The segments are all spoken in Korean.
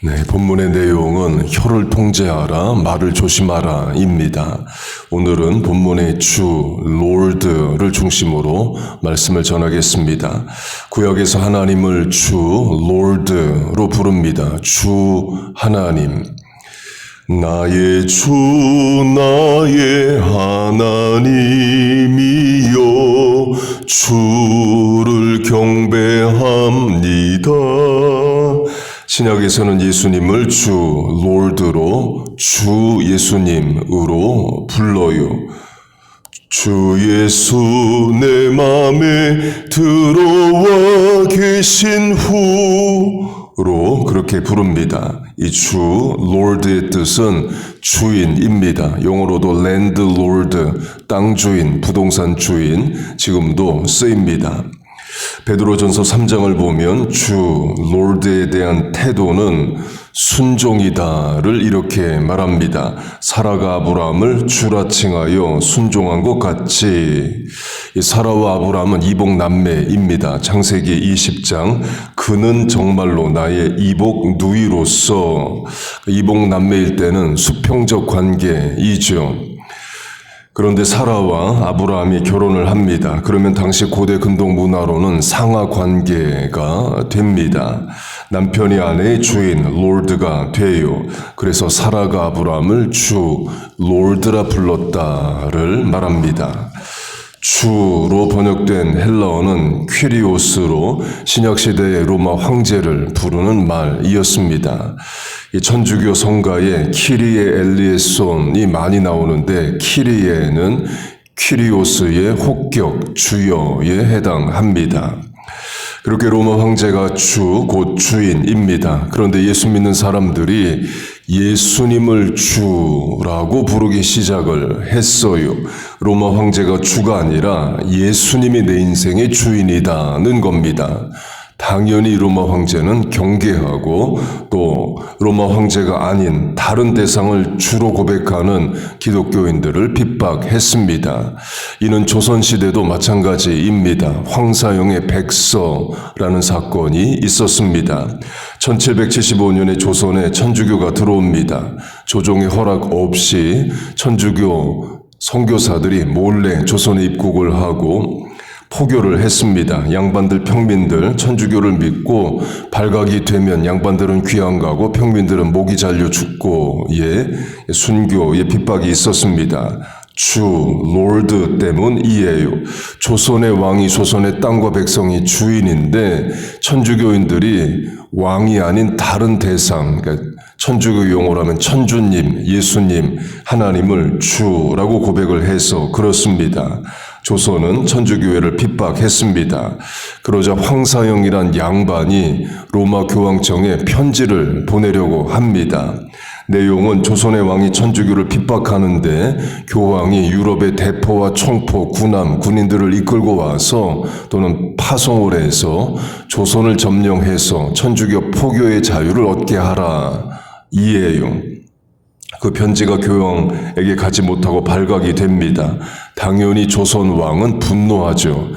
네, 본문의 내용은 혀를 통제하라, 말을 조심하라 입니다. 오늘은 본문의 주, 롤드를 중심으로 말씀을 전하겠습니다. 구약에서 하나님을 주, 롤드로 부릅니다. 주 하나님. 나의 주, 나의 하나님이여, 주를 경배합니다. 신약에서는 예수님을 주, 롤드로, 주 예수님으로 불러요. 주 예수 내 맘에 들어와 계신 후로 그렇게 부릅니다. 이 주, 롤드의 뜻은 주인입니다. 영어로도 랜드롤드, 땅 주인, 부동산 주인, 지금도 쓰입니다. 베드로전서 3장을 보면 주, 롤드에 대한 태도는 순종이다를 이렇게 말합니다. 사라가 아브라함을 주라 칭하여 순종한 것 같이. 이 사라와 아브라함은 이복 남매입니다. 창세기 20장 그는 정말로 나의 이복 누이로서, 이복 남매일 때는 수평적 관계이죠. 그런데 사라와 아브라함이 결혼을 합니다. 그러면 당시 고대 근동 문화로는 상하 관계가 됩니다. 남편이 아내의 주인, 롤드가 돼요. 그래서 사라가 아브라함을 주, 롤드라 불렀다를 말합니다. 주로 번역된 헬라어는 퀴리오스로 신약시대의 로마 황제를 부르는 말이었습니다. 이 천주교 성가에 키리에 엘리에손이 많이 나오는데 키리에는 퀴리오스의 혹격, 주여에 해당합니다. 그렇게 로마 황제가 주, 곧 주인입니다. 그런데 예수 믿는 사람들이 예수님을 주라고 부르기 시작을 했어요. 로마 황제가 주가 아니라 예수님이 내 인생의 주인이다는 겁니다. 당연히 로마 황제는 경계하고 또 로마 황제가 아닌 다른 대상을 주로 고백하는 기독교인들을 핍박했습니다. 이는 조선시대도 마찬가지입니다. 황사용의 백서라는 사건이 있었습니다. 1775년에 조선에 천주교가 들어옵니다. 조정의 허락 없이 천주교 선교사들이 몰래 조선에 입국을 하고 포교를 했습니다. 양반들, 평민들 천주교를 믿고 발각이 되면 양반들은 귀양 가고 평민들은 목이 잘려 죽고 순교의 핍박이 있었습니다. 주, 롤드 때문이에요. 조선의 왕이 조선의 땅과 백성이 주인인데 천주교인들이 왕이 아닌 다른 대상, 그러니까 천주교 용어로 하면 천주님, 예수님, 하나님을 주라고 고백을 해서 그렇습니다. 조선은 천주교회를 핍박했습니다. 그러자 황사영이란 양반이 로마 교황청에 편지를 보내려고 합니다. 내용은 조선의 왕이 천주교를 핍박하는데 교황이 유럽의 대포와 총포, 군함, 군인들을 이끌고 와서 또는 파송을 해서 조선을 점령해서 천주교 포교의 자유를 얻게 하라 이에요. 그 편지가 교황에게 가지 못하고 발각이 됩니다. 당연히 조선 왕은 분노하죠.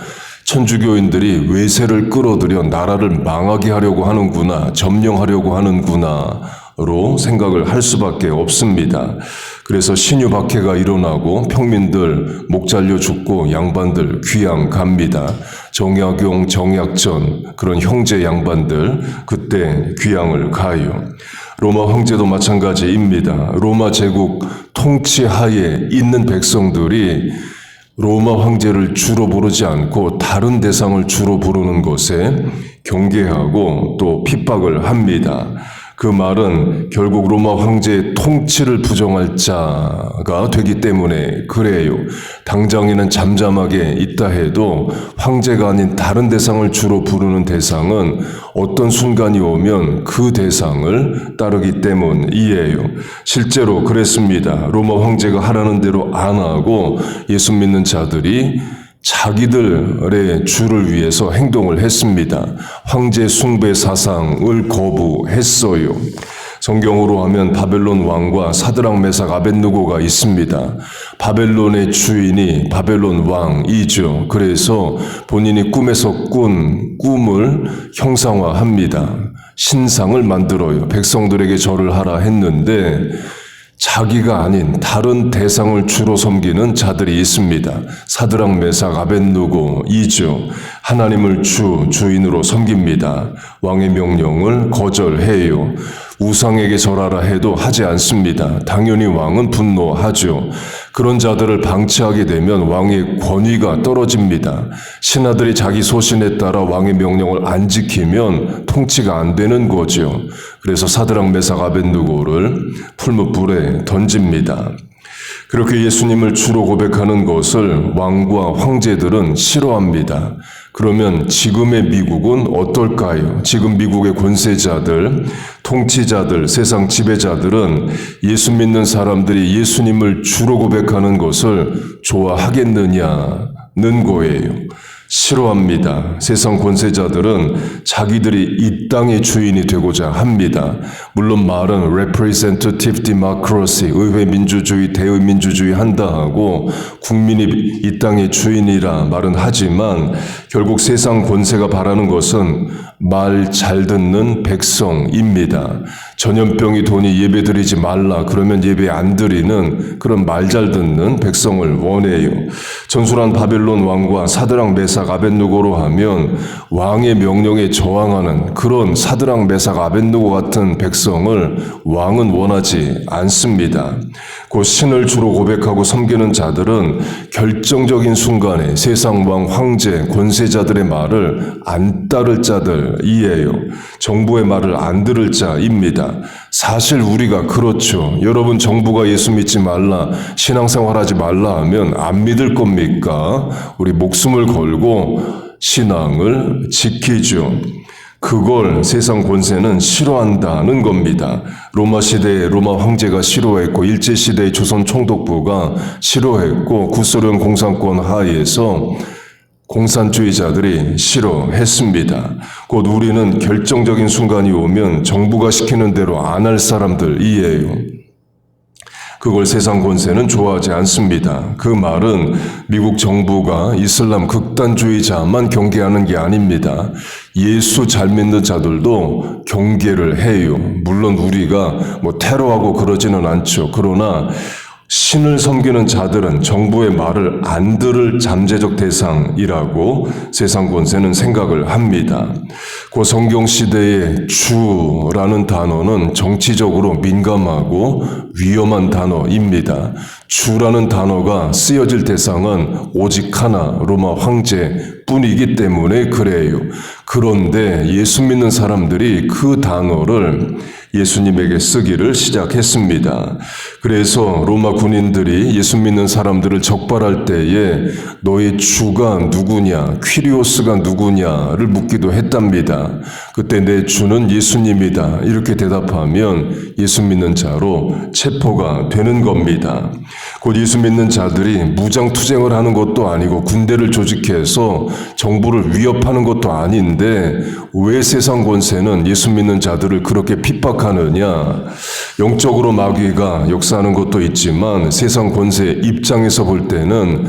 천주교인들이 외세를 끌어들여 나라를 망하게 하려고 하는구나, 점령하려고 하는구나로 생각을 할 수밖에 없습니다. 그래서 신유박해가 일어나고 평민들 목 잘려 죽고 양반들 귀양 갑니다. 정약용, 정약전 그런 형제 양반들 그때 귀양을 가요. 로마 황제도 마찬가지입니다. 로마 제국 통치하에 있는 백성들이 로마 황제를 주로 부르지 않고 다른 대상을 주로 부르는 것에 경계하고 또 핍박을 합니다. 그 말은 결국 로마 황제의 통치를 부정할 자가 되기 때문에 그래요. 당장에는 잠잠하게 있다 해도 황제가 아닌 다른 대상을 주로 부르는 대상은 어떤 순간이 오면 그 대상을 따르기 때문이에요. 실제로 그랬습니다. 로마 황제가 하라는 대로 안 하고 예수 믿는 자들이 자기들의 주를 위해서 행동을 했습니다. 황제 숭배 사상을 거부했어요. 성경으로 하면 바벨론 왕과 사드락 메삭 아벳느고가 있습니다. 바벨론의 주인이 바벨론 왕이죠. 그래서 본인이 꿈에서 꾼 꿈을 형상화합니다. 신상을 만들어요. 백성들에게 절을 하라 했는데 자기가 아닌 다른 대상을 주로 섬기는 자들이 있습니다. 사드락, 메삭, 아벳느고, 이죠. 하나님을 주인으로 섬깁니다. 왕의 명령을 거절해요. 우상에게 절하라 해도 하지 않습니다. 당연히 왕은 분노하죠. 그런 자들을 방치하게 되면 왕의 권위가 떨어집니다. 신하들이 자기 소신에 따라 왕의 명령을 안 지키면 통치가 안 되는 거죠. 그래서 사드락, 메삭, 아벳느고를 풀무불에 던집니다. 그렇게 예수님을 주로 고백하는 것을 왕과 황제들은 싫어합니다. 그러면 지금의 미국은 어떨까요? 지금 미국의 권세자들, 통치자들, 세상 지배자들은 예수 믿는 사람들이 예수님을 주로 고백하는 것을 좋아하겠느냐는 거예요. 싫어합니다. 세상 권세자들은 자기들이 이 땅의 주인이 되고자 합니다. 물론 말은 representative democracy, 의회 민주주의, 대의 민주주의 한다 하고 국민이 이 땅의 주인이라 말은 하지만 결국 세상 권세가 바라는 것은 말 잘 듣는 백성입니다. 전염병이 도니 예배 드리지 말라 그러면 예배 안 드리는 그런 말 잘 듣는 백성을 원해요. 전술한 바벨론 왕과 사드락, 메삭, 아벳느고로 하면 왕의 명령에 저항하는 그런 사드락, 메삭, 아벳느고 같은 백성을 왕은 원하지 않습니다. 곧 신을 주로 고백하고 섬기는 자들은 결정적인 순간에 세상 왕, 황제, 권세자들의 말을 안 따를 자들이에요. 정부의 말을 안 들을 자입니다. 사실 우리가 그렇죠. 여러분 정부가 예수 믿지 말라, 신앙생활하지 말라 하면 안 믿을 겁니까? 우리 목숨을 걸고 신앙을 지키죠. 그걸 세상 권세는 싫어한다는 겁니다. 로마 시대에 로마 황제가 싫어했고 일제시대의 조선 총독부가 싫어했고 구소련 공산권 하에서 공산주의자들이 싫어했습니다. 곧 우리는 결정적인 순간이 오면 정부가 시키는 대로 안 할 사람들이에요. 그걸 세상 권세는 좋아하지 않습니다. 그 말은 미국 정부가 이슬람 극단주의자만 경계하는 게 아닙니다. 예수 잘 믿는 자들도 경계를 해요. 물론 우리가 테러하고 그러지는 않죠. 그러나 신을 섬기는 자들은 정부의 말을 안 들을 잠재적 대상이라고 세상 권세는 생각을 합니다. 그 성경 시대의 주라는 단어는 정치적으로 민감하고 위험한 단어입니다. 주라는 단어가 쓰여질 대상은 오직 하나, 로마 황제뿐이기 때문에 그래요. 그런데 예수 믿는 사람들이 그 단어를 예수님에게 쓰기를 시작했습니다. 그래서 로마 군인들이 예수 믿는 사람들을 적발할 때에 너의 주가 누구냐, 퀴리오스가 누구냐를 묻기도 했답니다. 그때 내 주는 예수님이다 이렇게 대답하면 예수 믿는 자로 체포가 되는 겁니다. 곧 예수 믿는 자들이 무장투쟁을 하는 것도 아니고 군대를 조직해서 정부를 위협하는 것도 아닌데 왜 세상 권세는 예수 믿는 자들을 그렇게 핍박하느냐? 영적으로 마귀가 역사하는 것도 있지만 세상 권세 입장에서 볼 때는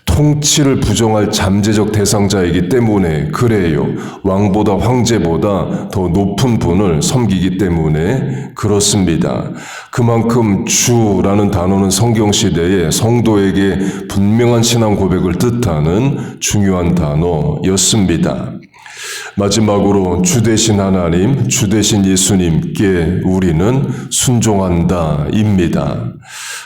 통치를 부정할 잠재적 대상자이기 때문에 그래요. 왕보다 황제보다 더 높은 분을 섬기기 때문에 그렇습니다. 그만큼 주라는 단어는 성경시대에 성도에게 분명한 신앙 고백을 뜻하는 중요한 단어였습니다. 마지막으로 주 되신 하나님, 주 되신 예수님께 우리는 순종한다입니다.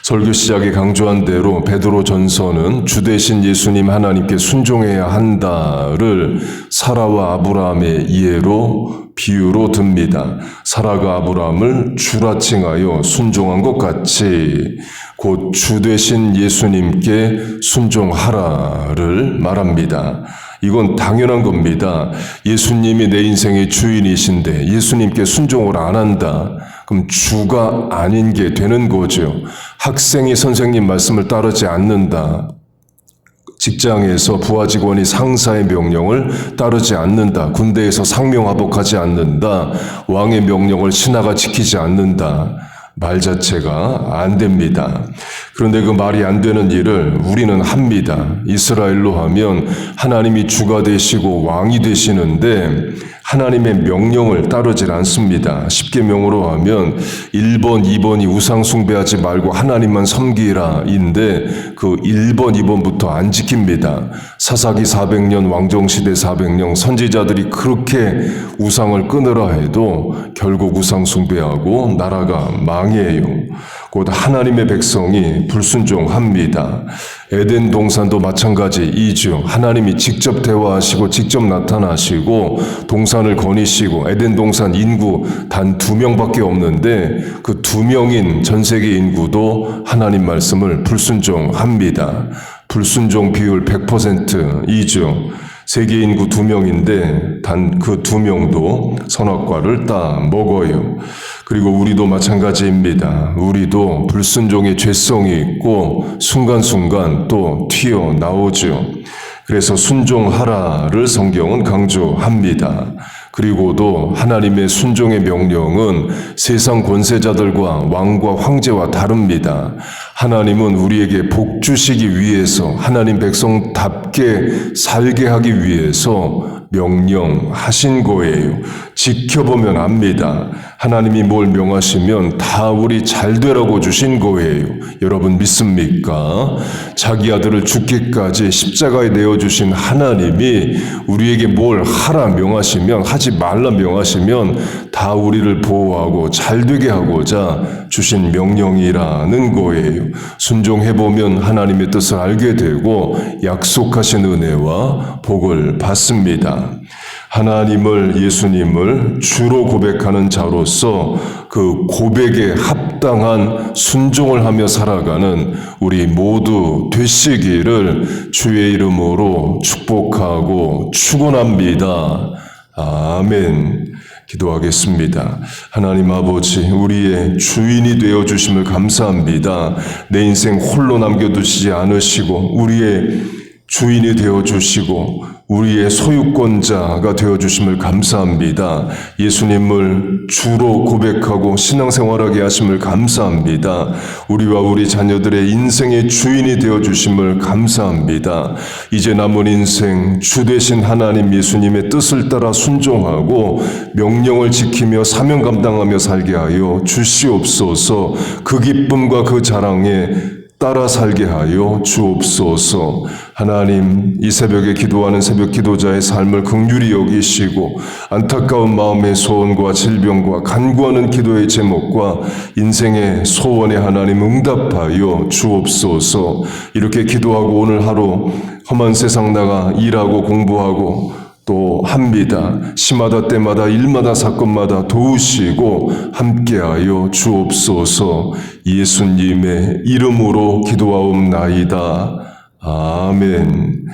설교 시작에 강조한 대로 베드로 전서는 주 되신 예수님 하나님께 순종해야 한다를 사라와 아브라함의 이해로 비유로 듭니다. 사라가 아브라함을 주라 칭하여 순종한 것 같이 곧 주 되신 예수님께 순종하라를 말합니다. 이건 당연한 겁니다. 예수님이 내 인생의 주인이신데 예수님께 순종을 안 한다. 그럼 주가 아닌 게 되는 거죠. 학생이 선생님 말씀을 따르지 않는다. 직장에서 부하 직원이 상사의 명령을 따르지 않는다. 군대에서 상명하복하지 않는다. 왕의 명령을 신하가 지키지 않는다. 말 자체가 안 됩니다. 그런데 그 말이 안 되는 일을 우리는 합니다. 이스라엘로 하면 하나님이 주가 되시고 왕이 되시는데 하나님의 명령을 따르질 않습니다. 10계명으로 하면 1번, 2번이 우상 숭배하지 말고 하나님만 섬기라 인데 그 1번, 2번부터 안 지킵니다. 사사기 400년, 왕정시대 400년 선지자들이 그렇게 우상을 끊으라 해도 결국 우상 숭배하고 나라가 망해요. 곧 하나님의 백성이 불순종합니다. 에덴 동산도 마찬가지이죠. 하나님이 직접 대화하시고 직접 나타나시고 동산을 거니시고 에덴 동산 인구 단 2명밖에 없는데 그 2명인 전 세계 인구도 하나님 말씀을 불순종합니다. 불순종 비율 100%이죠. 세계 인구 2명인데 단 그 2명도 선악과를 따 먹어요. 그리고 우리도 마찬가지입니다. 우리도 불순종의 죄성이 있고 순간순간 또 튀어나오죠. 그래서 순종하라를 성경은 강조합니다. 그리고도 하나님의 순종의 명령은 세상 권세자들과 왕과 황제와 다릅니다. 하나님은 우리에게 복 주시기 위해서 하나님 백성답게 살게 하기 위해서 명령하신 거예요. 지켜보면 압니다. 하나님이 뭘 명하시면 다 우리 잘 되라고 주신 거예요. 여러분 믿습니까? 자기 아들을 죽기까지 십자가에 내어주신 하나님이 우리에게 뭘 하라 명하시면 하지 말라 명하시면 다 우리를 보호하고 잘 되게 하고자 주신 명령이라는 거예요. 순종해보면 하나님의 뜻을 알게 되고 약속하신 은혜와 복을 받습니다. 하나님을 예수님을 주로 고백하는 자로서 그 고백에 합당한 순종을 하며 살아가는 우리 모두 되시기를 주의 이름으로 축복하고 축원합니다. 아멘. 기도하겠습니다. 하나님 아버지, 우리의 주인이 되어주심을 감사합니다. 내 인생 홀로 남겨두시지 않으시고 우리의 주인이 되어주시고 우리의 소유권자가 되어주심을 감사합니다. 예수님을 주로 고백하고 신앙생활하게 하심을 감사합니다. 우리와 우리 자녀들의 인생의 주인이 되어주심을 감사합니다. 이제 남은 인생 주 되신 하나님 예수님의 뜻을 따라 순종하고 명령을 지키며 사명 감당하며 살게 하여 주시옵소서. 그 기쁨과 그 자랑에 따라 살게 하여 주옵소서. 하나님, 이 새벽에 기도하는 새벽 기도자의 삶을 긍휼히 여기시고 안타까운 마음의 소원과 질병과 간구하는 기도의 제목과 인생의 소원에 하나님 응답하여 주옵소서. 이렇게 기도하고 오늘 하루 험한 세상 나가 일하고 공부하고 또 합니다. 시마다 때마다 일마다 사건마다 도우시고 함께하여 주옵소서. 예수님의 이름으로 기도하옵나이다. 아멘.